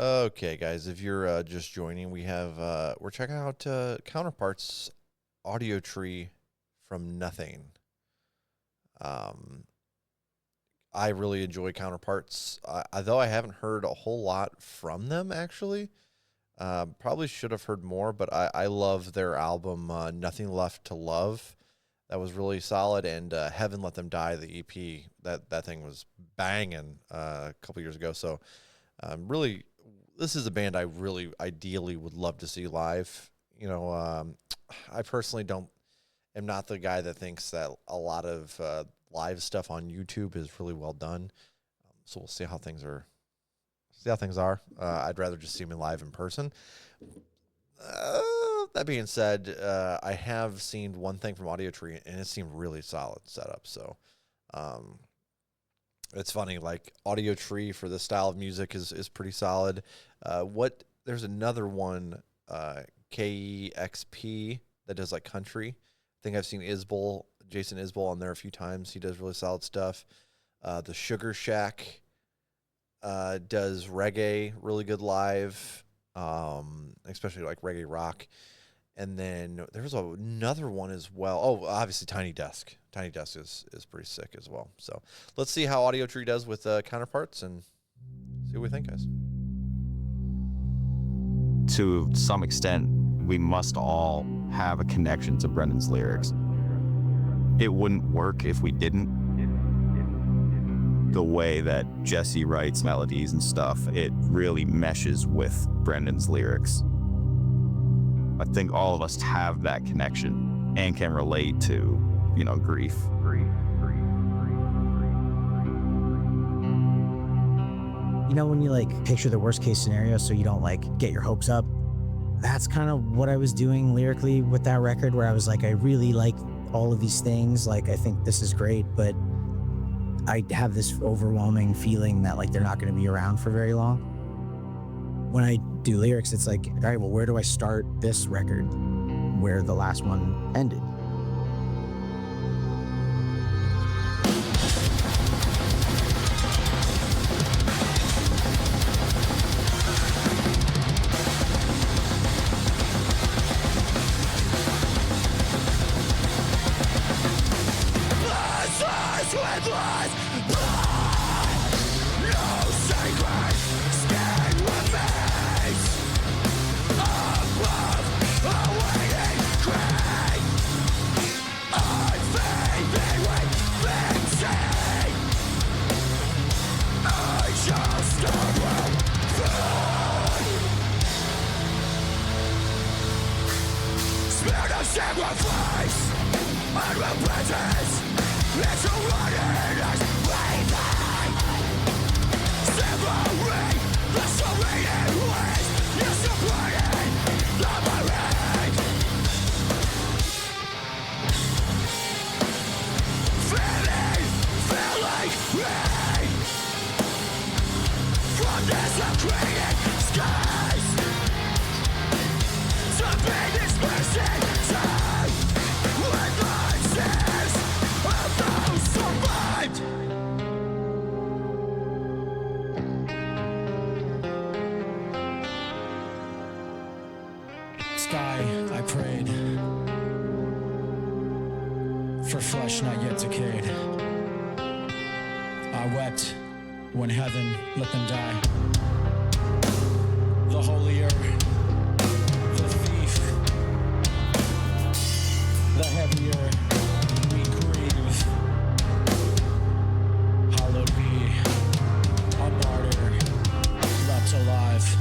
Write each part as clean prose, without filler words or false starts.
Okay, guys, if you're just joining, we're checking out Counterparts Audiotree from Nothing. I really enjoy Counterparts, though I haven't heard a whole lot from them, actually. Probably should have heard more, but I love their album, Nothing Left to Love. That was really solid, and Heaven Let Them Die, the EP, that thing was banging a couple years ago. So really, this is a band I really ideally would love to see live. You know, I personally am not the guy that thinks that a lot of live stuff on YouTube is really well done. So we'll see how things are. I'd rather just see them live in person. That being said, I have seen one thing from Audiotree, and it seemed really solid setup. So it's funny, like Audiotree for this style of music is pretty solid. There's another one, KEXP, that does like country. I think I've seen Jason Isbell on there a few times. He does really solid stuff. The Sugar Shack does reggae really good live, especially like reggae rock. And then there's another one as well. Oh, obviously Tiny Desk. Tiny Desk is pretty sick as well. So let's see how Audiotree does with Counterparts and see what we think, guys. To some extent, we must all have a connection to Brendan's lyrics. It wouldn't work if we didn't. The way that Jesse writes melodies and stuff, it really meshes with Brendan's lyrics. I think all of us have that connection and can relate to, grief. When you picture the worst case scenario so you don't get your hopes up, that's kind of what I was doing lyrically with that record, where I was I really like all of these things. I think this is great, but I have this overwhelming feeling that they're not going to be around for very long. When I do lyrics, it's all right, well, where do I start this record where the last one ended? I prayed for flesh not yet decayed. I wept when heaven let them die. The holier, the thief, the heavier we grieve. Hallowed be a martyr left alive.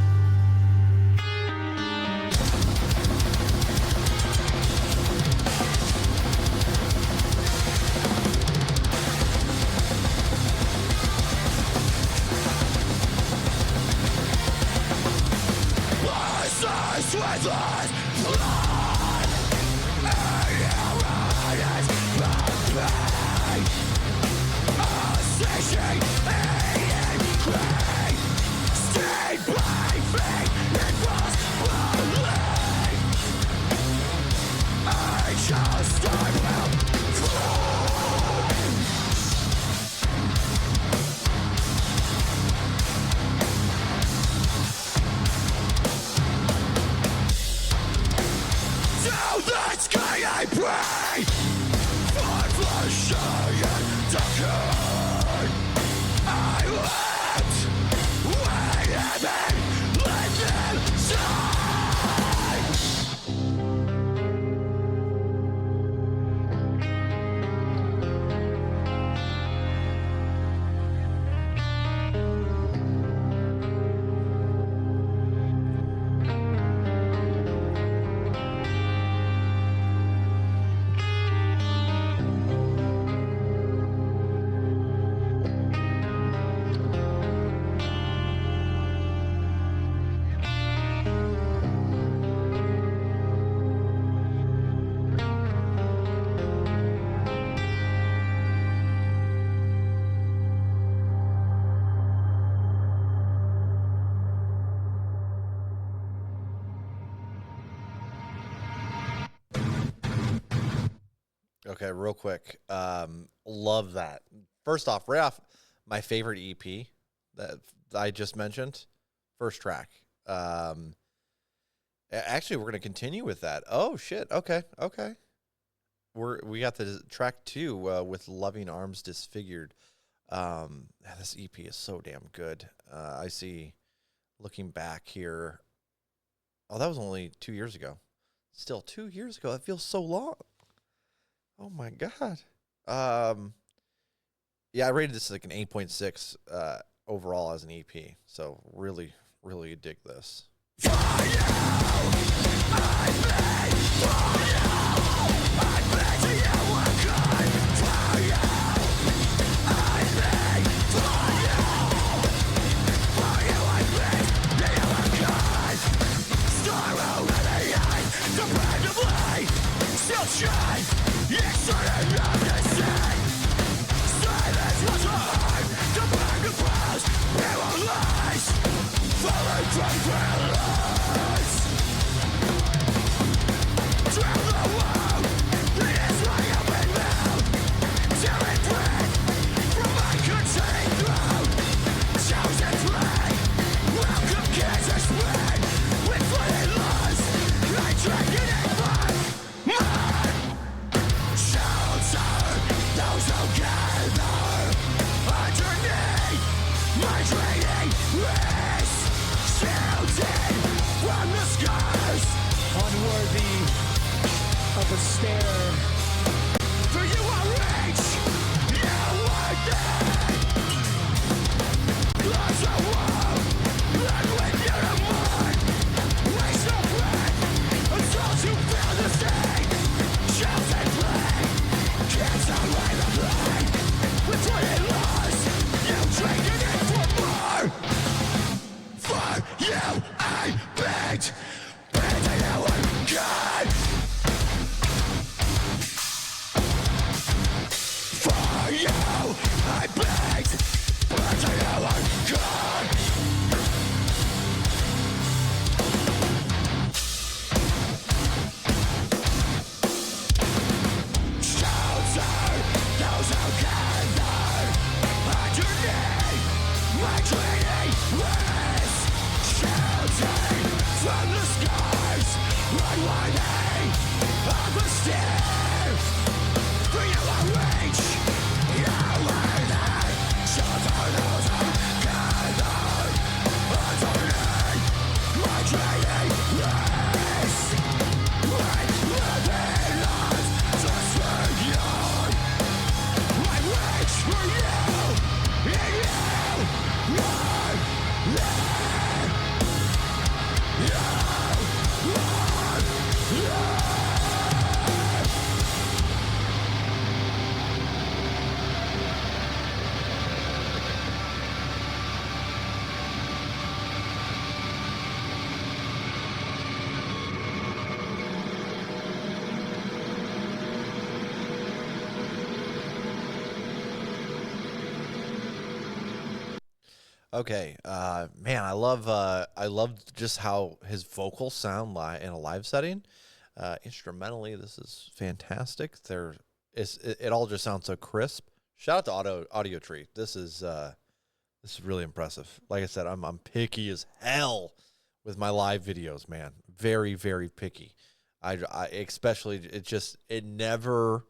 Okay, real quick. Love that. First off, right off, my favorite EP that I just mentioned, first track. Actually, we're gonna continue with that. Oh shit. Okay. We got the track 2 with "Loving Arms Disfigured." This EP is so damn good. I see. Looking back here, oh, that was only 2 years ago. Still 2 years ago. That feels so long. Oh my god. Yeah, I rated this like an 8.6 overall as an EP. So really, really dig this. Of a stare. For you are rich, you are dead. Close your wall, and when you're a man, waste no breath until you feel the sting. Shout and play, can't away the play. With what it lost, you traded it for more. For you, I begged, better you were God. You, I begged, but you are gone. Shelter, those who gather underneath my training ways. Shouting from the skies, unworthy of a stare. For you are rich. Okay, man, I love just how his vocals sound in a live setting. Instrumentally, this is fantastic. It all just sounds so crisp. Shout out to Audiotree. This is really impressive. Like I said, I'm picky as hell with my live videos, man. Very, very picky. I especially it never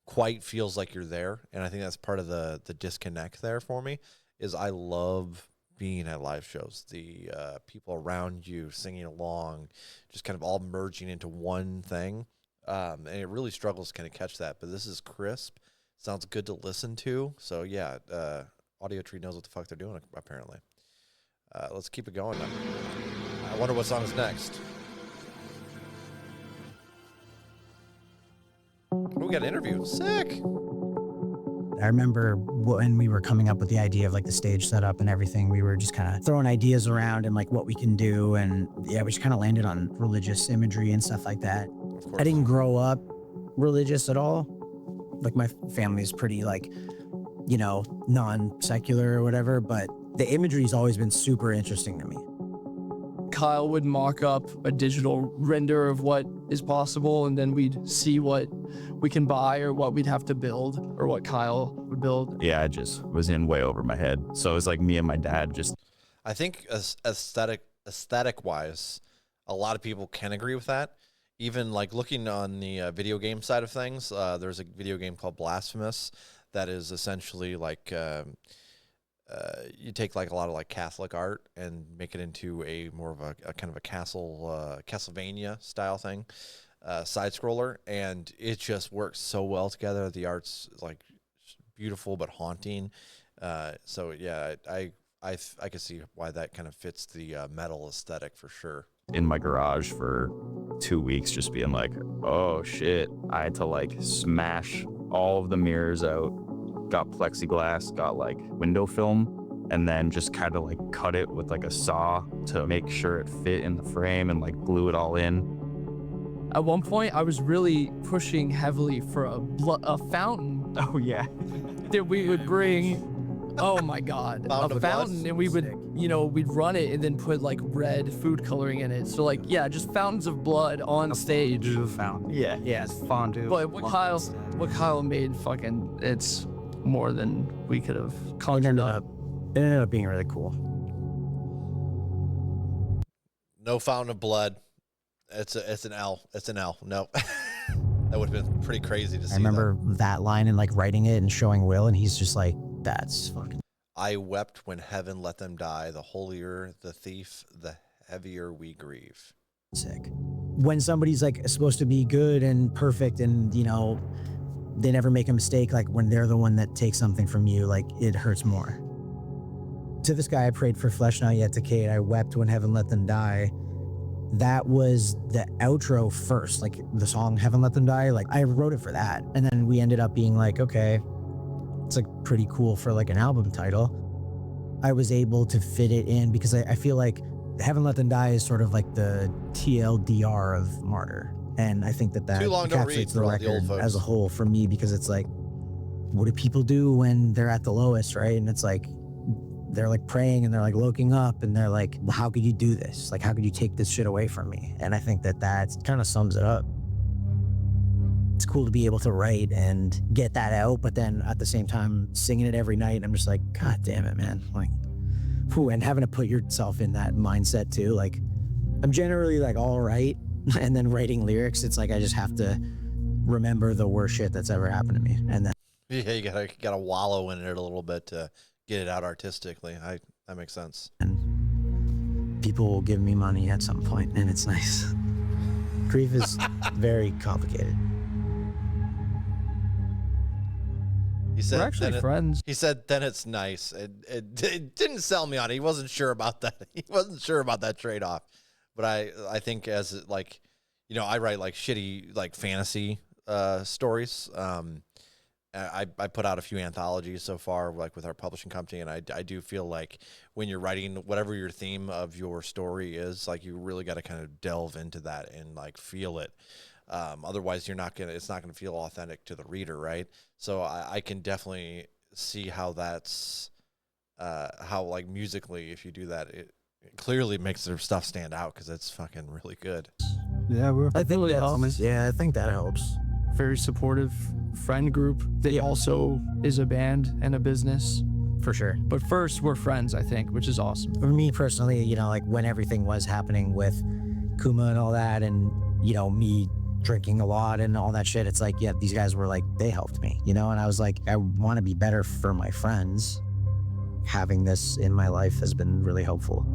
quite feels like you're there, and I think that's part of the disconnect there for me. Is I love being at live shows, the people around you singing along, just kind of all merging into one thing. And it really struggles to kind of catch that, but this is crisp. Sounds good to listen to. So yeah, Audiotree knows what the fuck they're doing, apparently. Let's keep it going now. I wonder what song is next. Oh, we got an interview. Sick. I remember when we were coming up with the idea of like the stage setup and everything, we were just kind of throwing ideas around and like what we can do. And yeah, we just kind of landed on religious imagery and stuff like that. I didn't grow up religious at all. Like my family is pretty like, you know, non-secular or whatever, but the imagery has always been super interesting to me. Kyle would mock up a digital render of what is possible, and then we'd see what we can buy or what we'd have to build or what Kyle would build. Yeah, I just was in way over my head. So it was like me and my dad just. I think aesthetic wise, a lot of people can agree with that. Even like looking on the video game side of things, there's a video game called Blasphemous that is essentially like you take like a lot of like Catholic art and make it into a more of a kind of a Castlevania style thing, side scroller, and it just works so well together. The art's like beautiful but haunting. So yeah, I can see why that kind of fits the metal aesthetic for sure. In my garage for 2 weeks, just being like, oh shit. I had to like smash all of the mirrors out, got plexiglass, got like window film, and then just kind of like cut it with like a saw to make sure it fit in the frame and like glue it all in. At one point, I was really pushing heavily for a fountain Oh yeah. that we would bring. Oh my God, Fountain a of fountain, blood? and we would, we'd run it and then put like red food coloring in it. So like, yeah, just fountains of blood on stage. Do the fountain. Yeah. Yeah, it's fondue. But what Kyle made, fucking, it's more than we could have It conjured ended up. up, it ended up being really cool. No fountain of blood. It's an L. It's an L. No. That would have been pretty crazy to see. I remember that line and like writing it and showing Will, and he's just like, that's fucking I wept when heaven let them die. The holier the thief, the heavier we grieve. sick. When somebody's like supposed to be good and perfect and, they never make a mistake, like when they're the one that takes something from you, like it hurts more. To this guy, I prayed for flesh not yet decayed. I wept when heaven let them die. That was the outro first, like the song Heaven Let Them Die. Like I wrote it for that. And then we ended up being like, okay, it's like pretty cool for like an album title. I was able to fit it in because I feel like Heaven Let Them Die is sort of like the TLDR of Martyr. And I think that Too long don't read encapsulates for the all the old record folks. as a whole for me, because it's like, what do people do when they're at the lowest, right? And it's like, they're like praying and they're like looking up and they're like, well, how could you do this? Like, how could you take this shit away from me? And I think that kind of sums it up. It's cool to be able to write and get that out, but then at the same time singing it every night. I'm just like, God damn it, man. Like, whew, and having to put yourself in that mindset too. Like, I'm generally like all right. And then writing lyrics, it's like I just have to remember the worst shit that's ever happened to me. And then Yeah, you gotta wallow in it a little bit to get it out artistically. That makes sense. people will give me money at some point, and it's nice. Grief is very complicated. He said, We're actually friends. He said, then it's nice. It didn't sell me on it. He wasn't sure about that. He wasn't sure about that trade-off. But I think as like, I write like shitty like fantasy stories. I put out a few anthologies so far, like with our publishing company, and I do feel like when you're writing whatever your theme of your story is, like you really got to kind of delve into that and like feel it. Otherwise, it's not gonna feel authentic to the reader, right? So I can definitely see how that's how like musically, if you do that, it clearly makes their stuff stand out because it's fucking really good. Yeah, we're I think really that's, helps. yeah, I think that helps. Very supportive friend group that also is a band and a business. For sure. But first, we're friends, I think, which is awesome. For me personally, like when everything was happening with Kuma and all that, and me drinking a lot and all that shit, it's like, yeah, these guys were like, they helped me, and I was like, I want to be better for my friends. Having this in my life has been really helpful.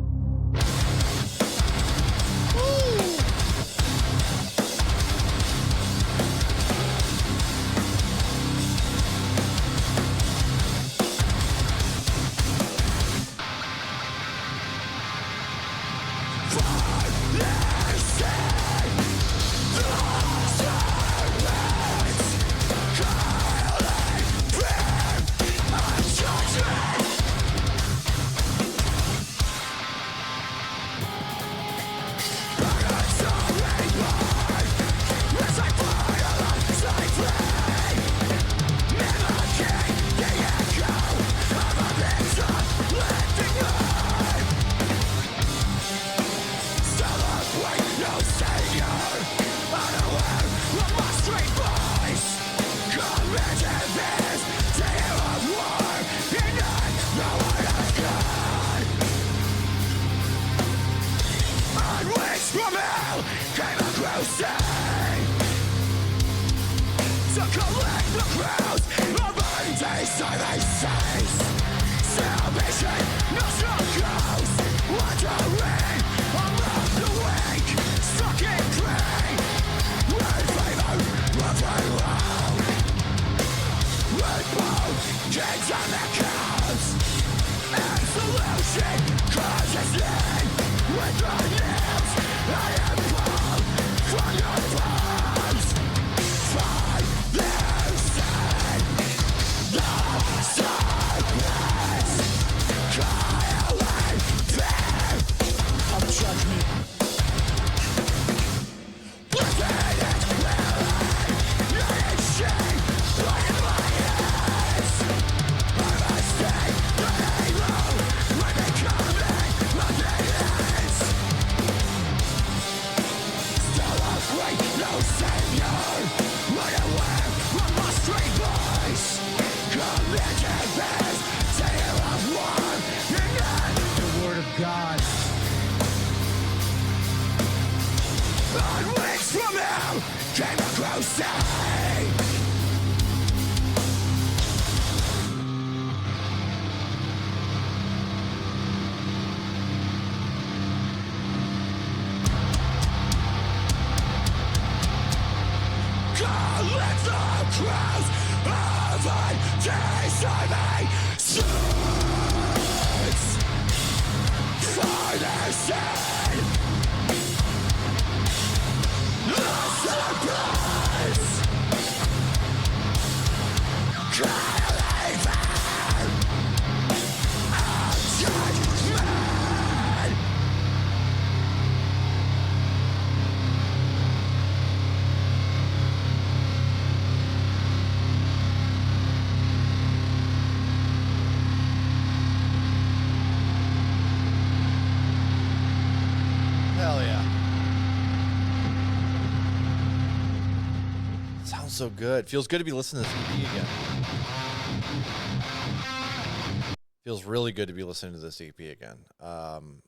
Hell yeah. Sounds so good. Feels good to be listening to this EP again. Feels really good to be listening to this EP again. I'm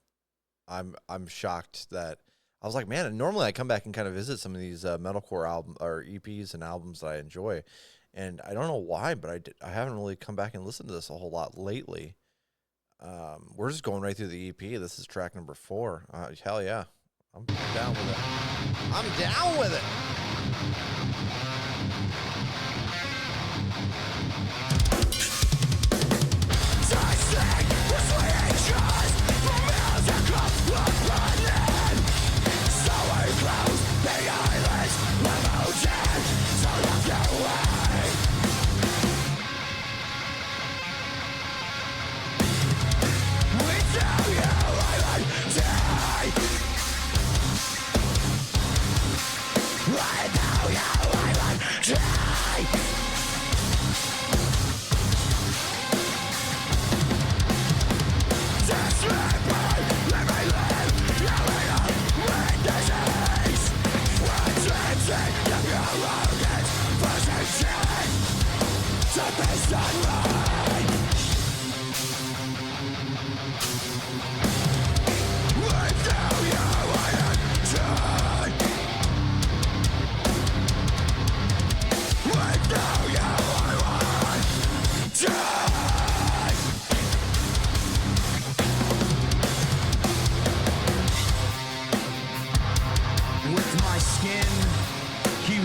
shocked that I was like, man, normally I come back and kind of visit some of these metalcore album or EPs and albums that I enjoy, and I don't know why, but I haven't really come back and listened to this a whole lot lately. We're just going right through the EP. This is track number 4. Hell yeah. I'm down with it. I'm down with it.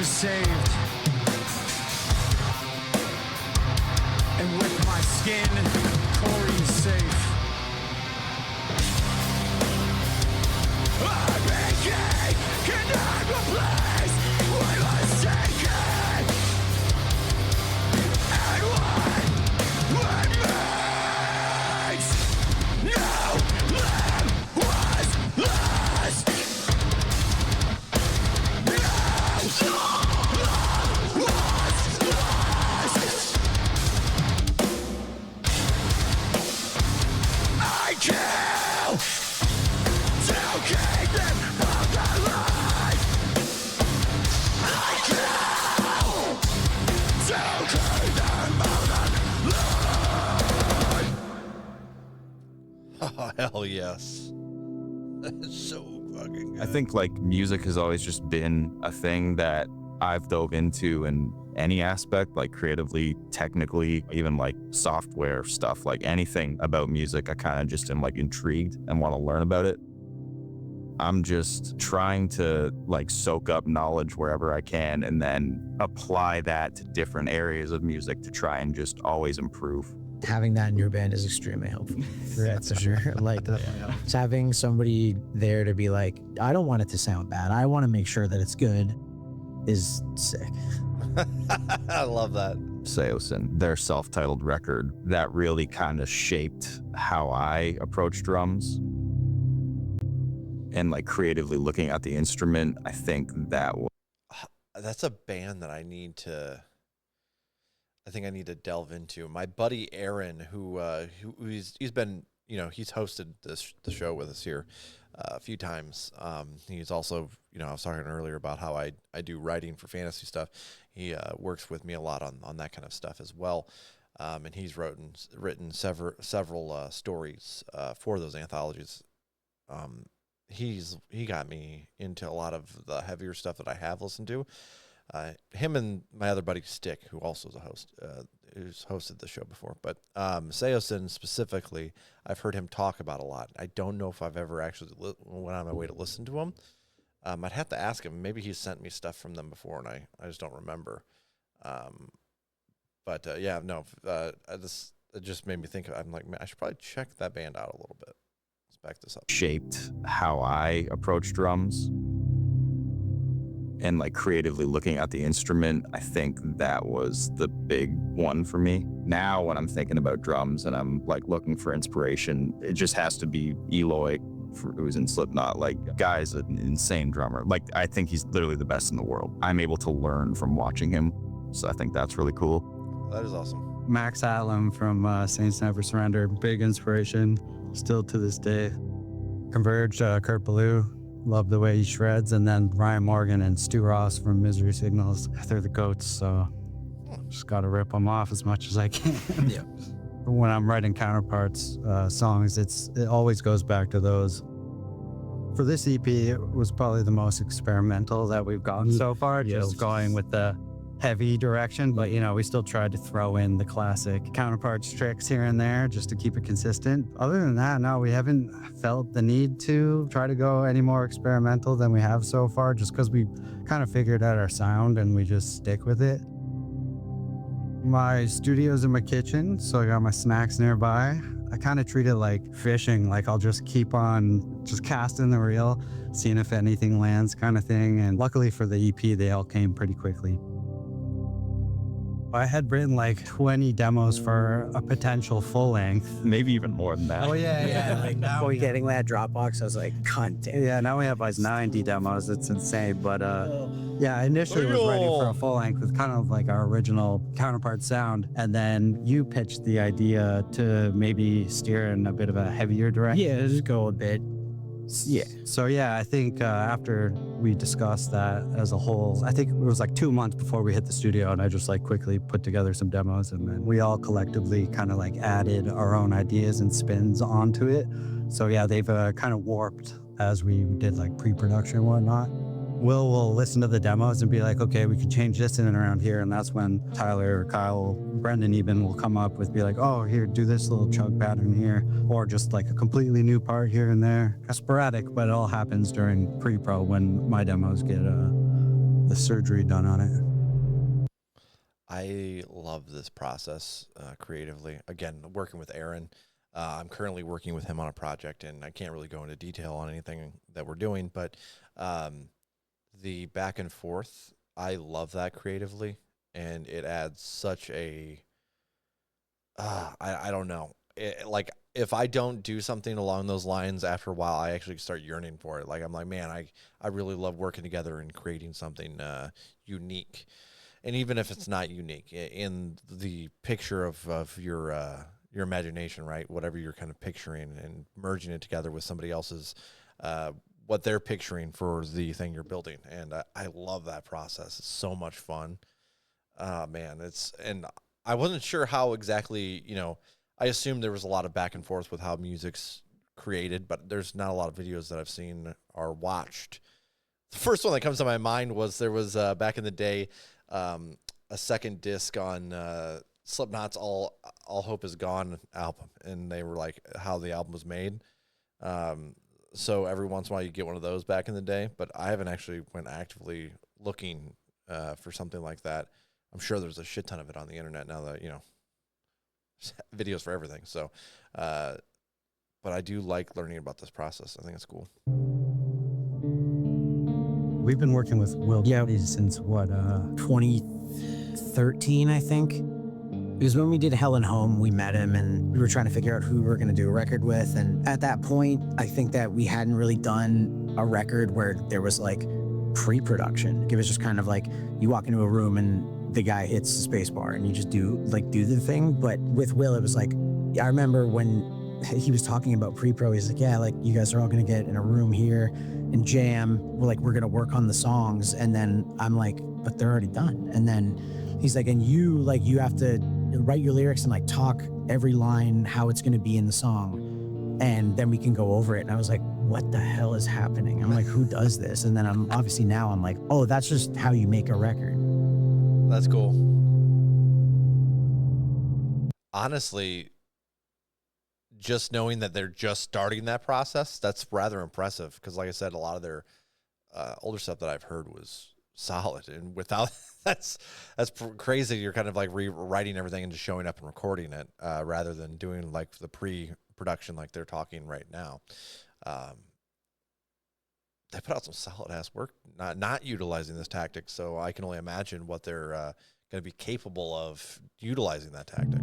Saved, and with my skin, Corey's safe. I'm aching, can I replace what was taken? And what remains? No limb was lost. No. Oh yes. That's so fucking good. I think like music has always just been a thing that I've dove into in any aspect, like creatively, technically, even like software stuff, like anything about music. I kind of just am like intrigued and want to learn about it. I'm just trying to like soak up knowledge wherever I can and then apply that to different areas of music to try and just always improve. Having that in your band is extremely helpful. That's for sure. Like just having somebody there to be like, I don't want it to sound bad. I want to make sure that it's good is sick. I love that. Seosin, their self-titled record, that really kind of shaped how I approach drums. And like creatively looking at the instrument, I think That's a band that I think I need to delve into. My buddy Aaron, he's been, he's hosted the show with us here a few times. He's also, I was talking earlier about how I do writing for fantasy stuff. He works with me a lot on that kind of stuff as well. And he's written several stories for those anthologies. He got me into a lot of the heavier stuff that I have listened to. Him and my other buddy Stick, who also is a host, who's hosted the show before. But Seosin specifically, I've heard him talk about a lot. I don't know if I've ever actually went on my way to listen to him. I'd have to ask him. Maybe he's sent me stuff from them before, and I just don't remember. It just made me think. I'm like, man, I should probably check that band out a little bit. Let's back this up. shaped how I approach drums. And like creatively looking at the instrument, I think that was the big one for me. Now when I'm thinking about drums and I'm like looking for inspiration, it just has to be Eloy, who's in Slipknot. Like, guy's an insane drummer. Like, I think he's literally the best in the world. I'm able to learn from watching him, so I think that's really cool. That is awesome. Max Allen from Saints Never Surrender, big inspiration, still to this day. Converge, Kurt Ballou, love the way he shreds. And then Ryan Morgan and Stu Ross from Misery Signals, they're the goats, so just gotta rip them off as much as I can. Yeah. When I'm writing Counterparts songs, it always goes back to those. For this EP, it was probably the most experimental that we've gotten so far, just going with the heavy direction, but we still tried to throw in the classic Counterparts tricks here and there just to keep it consistent. Other than that, no, we haven't felt the need to try to go any more experimental than we have so far, just because we kind of figured out our sound and we just stick with it. My studio's in my kitchen, so I got my snacks nearby. I kind of treat it like fishing, like I'll just keep on just casting the reel, seeing if anything lands kind of thing. And luckily for the EP, they all came pretty quickly. I had written like 20 demos for a potential full length. Maybe even more than that. Oh yeah. Like now we getting that Dropbox, I was like, cunt. Yeah, now we have like 90 demos. It's insane. But yeah, I initially was ready for a full length with kind of like our original Counterpart sound. And then you pitched the idea to maybe steer in a bit of a heavier direction. Yeah, just go a bit. Yeah. So yeah, I think after we discussed that as a whole, I think it was like 2 months before we hit the studio, and I just like quickly put together some demos, and then we all collectively kind of like added our own ideas and spins onto it. So yeah, they've kind of warped as we did like pre-production and whatnot. Will listen to the demos and be like, okay, we could change this in and around here. And that's when Tyler or Kyle, Brendan even will come up with, be like, oh, here, do this little chug pattern here. Or just like a completely new part here and there. Sporadic, but it all happens during pre-pro when my demos get the surgery done on it. I love this process creatively. Again, working with Aaron. I'm currently working with him on a project, and I can't really go into detail on anything that we're doing, but the back and forth, I love that creatively, and it adds such a I don't know. Like, if I don't do something along those lines after a while, I actually start yearning for it. Like, I'm like, man, I really love working together and creating something unique. And even if it's not unique, in the picture of your imagination, right? Whatever you're kind of picturing, and merging it together with somebody else's what they're picturing for the thing you're building. And I love that process. It's so much fun. Man, and I wasn't sure how exactly, I assumed there was a lot of back and forth with how music's created, but there's not a lot of videos that I've seen or watched. The first one that comes to my mind was there was back in the day a second disc on Slipknot's All Hope Is Gone album, and they were like how the album was made. So every once in a while you get one of those back in the day, but I haven't actually went actively looking for something like that. I'm sure there's a shit ton of it on the internet now that, videos for everything. So, but I do like learning about this process. I think it's cool. We've been working with Will since what? 2013, I think. It was when we did Hell and Home, we met him and we were trying to figure out who we were going to do a record with. And at that point, I think that we hadn't really done a record where there was like pre-production. It was just kind of like you walk into a room and the guy hits the space bar and you just do the thing. But with Will, it was like, I remember when he was talking about pre-pro, he's like, yeah, like you guys are all going to get in a room here and jam. We're going to work on the songs. And then I'm like, but they're already done. And then he's like, and you have to write your lyrics and like talk every line, how it's going to be in the song. And then we can go over it. And I was like, what the hell is happening? I'm like, who does this? And then I'm like, oh, that's just how you make a record. That's cool. Honestly, just knowing that they're just starting that process, that's rather impressive. Because like I said, a lot of their older stuff that I've heard was solid. And without that's crazy. You're kind of like rewriting everything and just showing up and recording it rather than doing like the pre-production like they're talking right now. They put out some solid ass work, not utilizing this tactic. So I can only imagine what they're going to be capable of utilizing that tactic.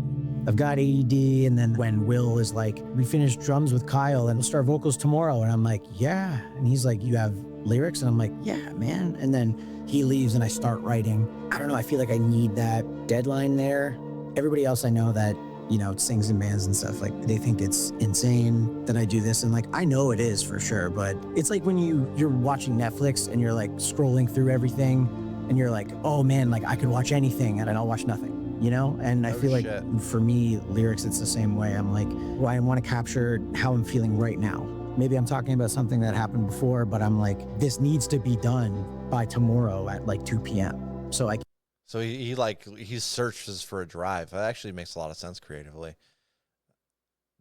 I've got AED, and then when Will is like, we finished drums with Kyle and we'll start vocals tomorrow, and I'm like, yeah. And he's like, you have lyrics? And I'm like, yeah, man. And then he leaves and I start writing. I don't know, I feel like I need that deadline there. Everybody else I know that, sings in bands and stuff, like they think it's insane that I do this. And like, I know it is for sure, but it's like when you're watching Netflix and you're like scrolling through everything and you're like, oh man, like I could watch anything and I'll watch nothing, And I feel like for me, lyrics, it's the same way. I'm like, well, I want to capture how I'm feeling right now. Maybe I'm talking about something that happened before, but I'm like, this needs to be done by tomorrow at like 2 p.m. So he searches for a drive. That actually makes a lot of sense creatively.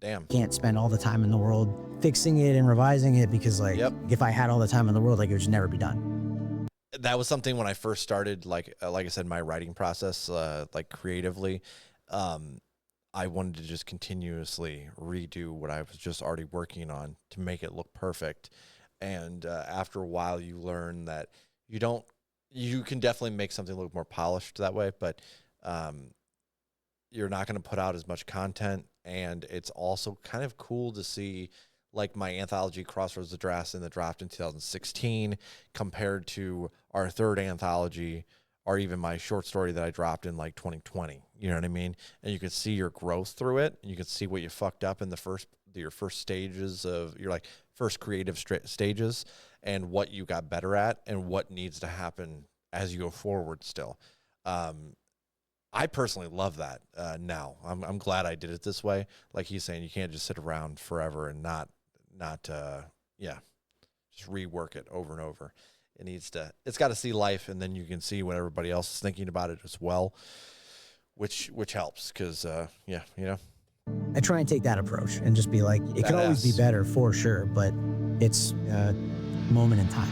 Damn. Can't spend all the time in the world fixing it and revising it because if I had all the time in the world, like it would just never be done. That was something when I first started, like I said, my writing process, like creatively, I wanted to just continuously redo what I was just already working on to make it look perfect. And after a while, you learn that you can definitely make something look more polished that way, but you're not going to put out as much content. And it's also kind of cool to see like my anthology Crossroads of Drastin that dropped in 2016 compared to our third anthology, or even my short story that I dropped in like 2020. You know what I mean? And you can see your growth through it. And you can see what you fucked up in your first stages of your like first creative stages, and what you got better at and what needs to happen as you go forward still. I personally love that now. I'm glad I did it this way. Like he's saying, you can't just sit around forever and not just rework it over and over. It's got to see life, and then you can see what everybody else is thinking about it as well, which helps because I try and take that approach and just be like, it could always be better for sure, but it's a moment in time.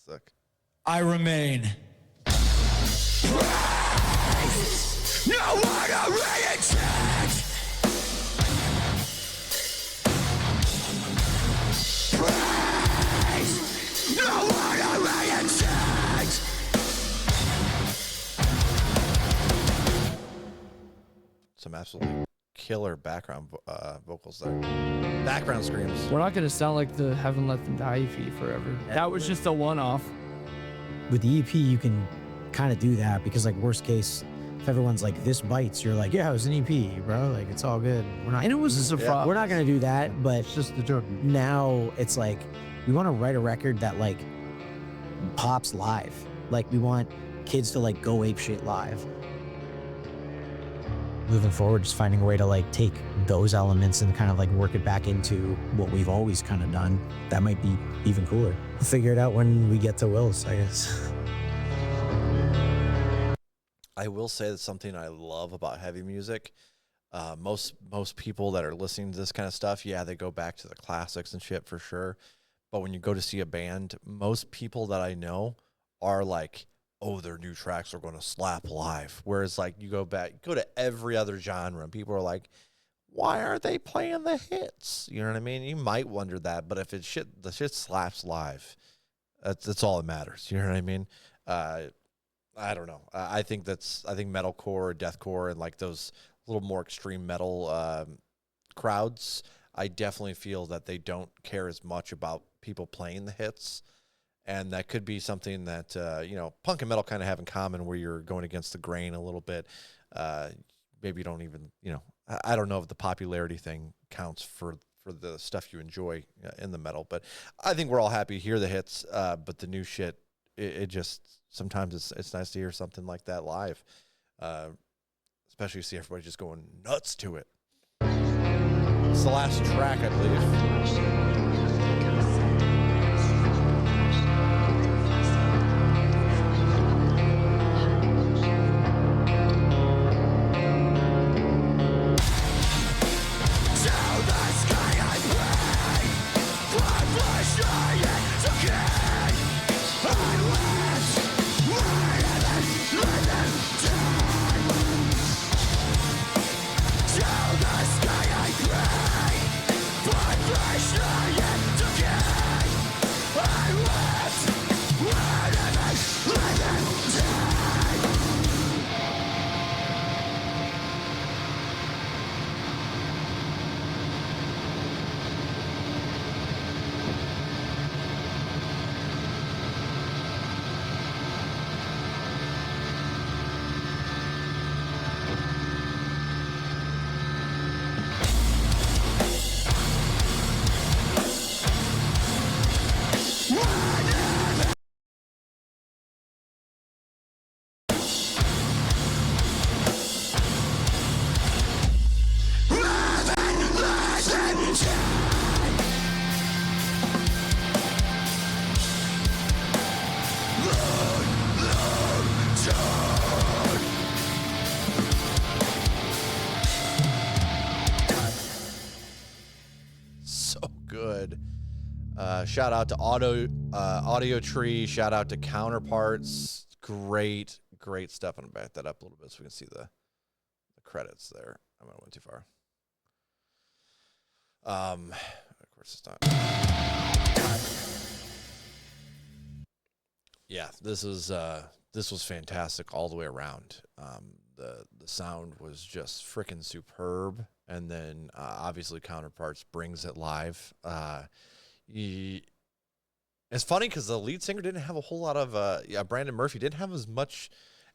Sick. I remain. No one to reinject. Praise. No one to reinject. Some absolutely killer background vocals there. Background screams. We're not gonna sound like the Haven't Let Them Die EP forever. That was just a one-off. With the EP, you can kind of do that because, like, worst case, if everyone's like, this bites, you're like, yeah, it was an EP, bro. Like, it's all good. We're not. And it was a surprise. We're not gonna do that. But It's just the joke. now it's like we want to write a record that like pops live. Like, we want kids to like go ape shit live. Moving forward, just finding a way to like take those elements and kind of like work it back into what we've always kind of done. That might be even cooler. We'll figure it out when we get to Will's, I guess. I will say that something I love about heavy music. Most people that are listening to this kind of stuff, yeah, they go back to the classics and shit for sure. But when you go to see a band, most people that I know are like, oh, their new tracks are going to slap live. Whereas like you go to every other genre and people are like, why aren't they playing the hits? You know what I mean? You might wonder that, but if the shit slaps live, that's all that matters. You know what I mean? I don't know. I think metalcore, deathcore, and like those little more extreme metal crowds, I definitely feel that they don't care as much about people playing the hits. And that could be something that, punk and metal kind of have in common, where you're going against the grain a little bit. Maybe you don't even, I don't know if the popularity thing counts for the stuff you enjoy in the metal. But I think we're all happy to hear the hits. But the new shit, it just, sometimes it's nice to hear something like that live. Especially to see everybody just going nuts to it. It's the last track, I believe. Good. Shout out to Audiotree. Shout out to Counterparts. Great stuff. I'm gonna back that up a little bit so we can see the credits there. I might have went too far. Of course it's not. Yeah, this was fantastic all the way around. the sound was just freaking superb. And then obviously Counterparts brings it live. It's funny because the lead singer didn't have a whole lot of Brandon Murphy didn't have as much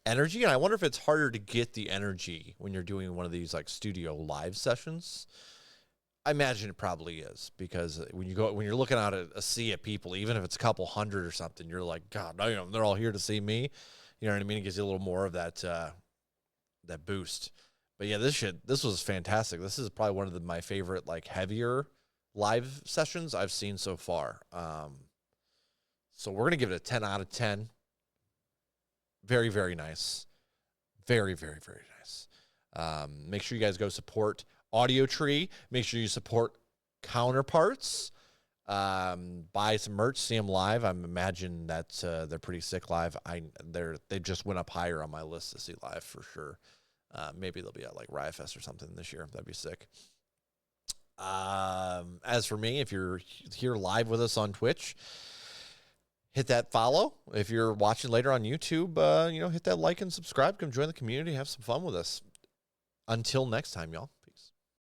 energy, and I wonder if it's harder to get the energy when you're doing one of these like studio live sessions. I imagine it probably is, because when you're looking at a sea of people, even if it's a couple hundred or something, you're like, God, they're all here to see me. You know what I mean? It gives you a little more of that that boost. But yeah, this was fantastic. This is probably one of my favorite like heavier live sessions I've seen so far. So we're gonna give it a 10 out of 10. Very, very nice. Very, very, very nice. Make sure you guys go support Audiotree. Make sure you support Counterparts. Buy some merch. See them live. I imagine that they're pretty sick live. They just went up higher on my list to see live for sure. Maybe they'll be at like Riot Fest or something this year. That'd be sick. As for me, if you're here live with us on Twitch, hit that follow. If you're watching later on YouTube, hit that like and subscribe. Come join the community. Have some fun with us. Until next time, y'all.